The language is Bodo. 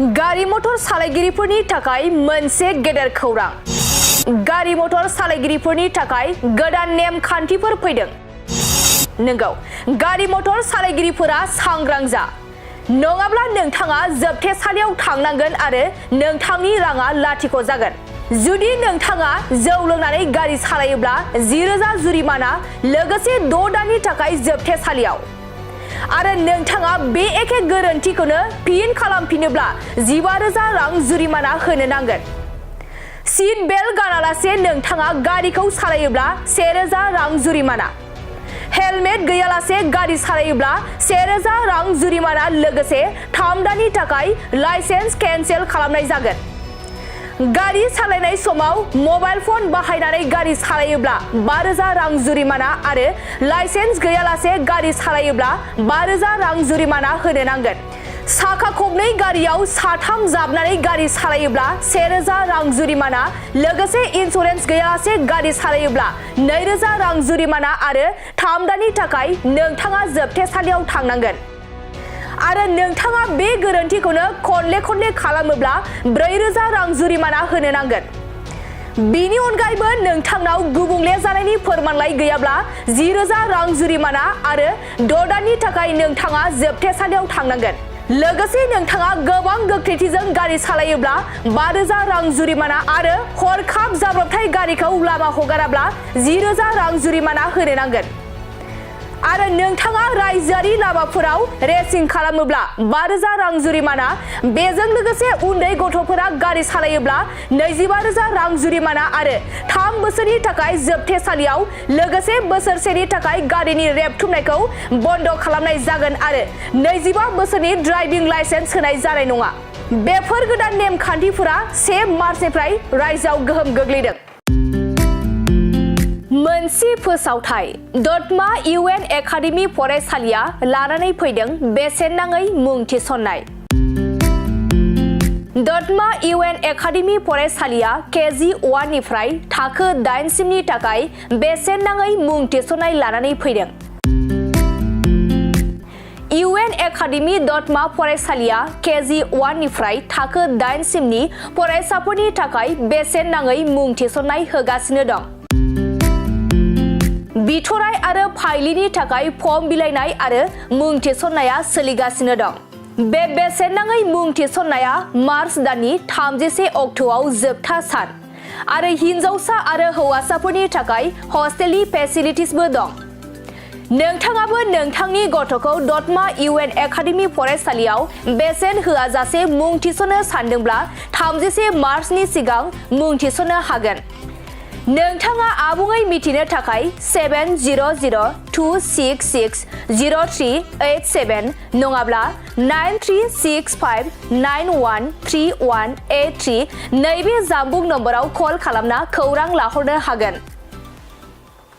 गारि मटर सालायगिरिफोरनि थाखाय मोनसे गेदेर खौरां। गारि मटर सालायगिरिफोरनि थाखाय गोदान नेम खान्थिफोर फैदों। नंगौ, गारि मटर सालायगिरिफोरा सांग्रां जा, नङाब्ला नोंथाङा जोबथेसालियाव थांनांगोन आरो नोंथांनि राङा लाथिख' जागोन। जुदि नोंथाङा जौ लोंनानै गारि सालायोब्ला 10,000 जुरिमाना लोगोसे 6 दाननि थाखाय जोबथेसालियाव। आरो नोंथाङा बे एखे गोरोन्थिखौनो फिन खालामफिनोब्ला 15,000 रां जुरिमाना होनो नांगोन। सीट बेल्ट गानालासे नोंथाङा गारिखौ सालायोब्ला 1,000 रां जुरिमाना। हेलमेट गैयालासे गारि सालायोब्ला 1,000 रां जुरिमाना लोगोसे 3 दाननि थाखाय लाइसेन्स केन्सेल खालामनाय जागोन। गारि सालायनाय समाव मबाइल फन बाहायनानै गारि सालायोब्ला 5,000 रां जुरिमाना आरो लाइसेन्स गैयालासे गारि सालायोब्ला 5,000 रां जुरिमाना होनो नांगोन। साखा खबनै गारियाव साथाम जाबनानै गारि सालायोब्ला 1,000 रां जुरिमाना लोगोसे इन्सुरेन्स गैयालासे गारि सालायोब्ला 2,000 रां जुरिमाना आरो 3 दाननि थाखाय नोंथाङा जोबथेसालियाव थांनांगोन। आरो नोंथाङा बे गोरोन्थिखौनो खनले खालामोब्ला 4,000 रां जुरिमाना होनो नांगोन। बेनि अनगायैबो नोंथांनाव गुबुंले जानायनि फोरमानलाइ गैयाब्ला 10,000 रां जुरिमाना आरो 6 दाननि थाखाय नोंथाङा जोबथेसालियाव थांनांगोन। लोगोसे नोंथाङा गोबां गोख्रैथिजों गारि सालायोब्ला 5,000 रां जुरिमाना आरो हरखाब जाब्रबथाय गारिखौ लामा हगाराब्ला 10,000 रां जुरिमाना होनो नांगोन। आरो नोंथाङा रायजोआरि लामाफोराव रेसिं खालामोब्ला 5,000 रां जुरिमाना। बेजों लोगोसे उन्दै गथ'फोरा गारि सालायोब्ला 25,000 रां जुरिमाना आरो 3 बोसोरनि थाखाय जोबथेसालियाव लोगोसे बोसोरसेनि थाखाय गारिनि रेबथुमनायखौ बन्द खालामनाय जागोन आरो 25 बोसोरनि ड्राइभिं लाइसेन्स होनाय जानाय नङा। बेफोर गोदान नेमखान्थिफोरा 1 मार्चनिफ्राय रायजोआव गोहोम गोग्लैदों। मोनसे फोसावथाय दतमा UN एकाडेमि फरायसालिया लानानै फैदों बेसेन नाङै मुं थिसननाय। दतमा UN एकाडेमि फरायसालिया KG1 निफ्राय थाखो 8 सिमनि थाखाय बेसेन नाङै मुं थिसननाय लानानै फैदों। UN एकाडेमि दतमा फरायसालिया KG1 निफ्राय थाखो 8 सिमनि फरायसाफोरनि थाखाय बेसेन नाङै मुं थिसननाय होगासिनो दं। बिथराय आरो फाइलिनि थाखाय फर्म बिलाइनाय आरो मुं थिसननाया सोलिगासिनो दं। बे बेसेन नाङै मुं थिसननाया मार्च दाननि 31 अक्ट'आव जोबथा सान आरो हिनजावसा आरो हौवासाफोरनि थाखाय हस्टेलनि फेसिलिटिसबो दं। नोंथाङाबो नोंथांनि गथ'खौ दतमा UN एकाडेमि फरायसालियाव बेसेन होआजासे मुं थिसननो सानदोंब्ला 31 मार्चनि सिगां मुं थिसननो हागोन। नोंथाङा आबुङै मिथिनो थाखाय 700266038 नङाब्ला 9365913183 नैबे जानबुं नम्बराव कल खालामना खौरां लाहरनो हागोन।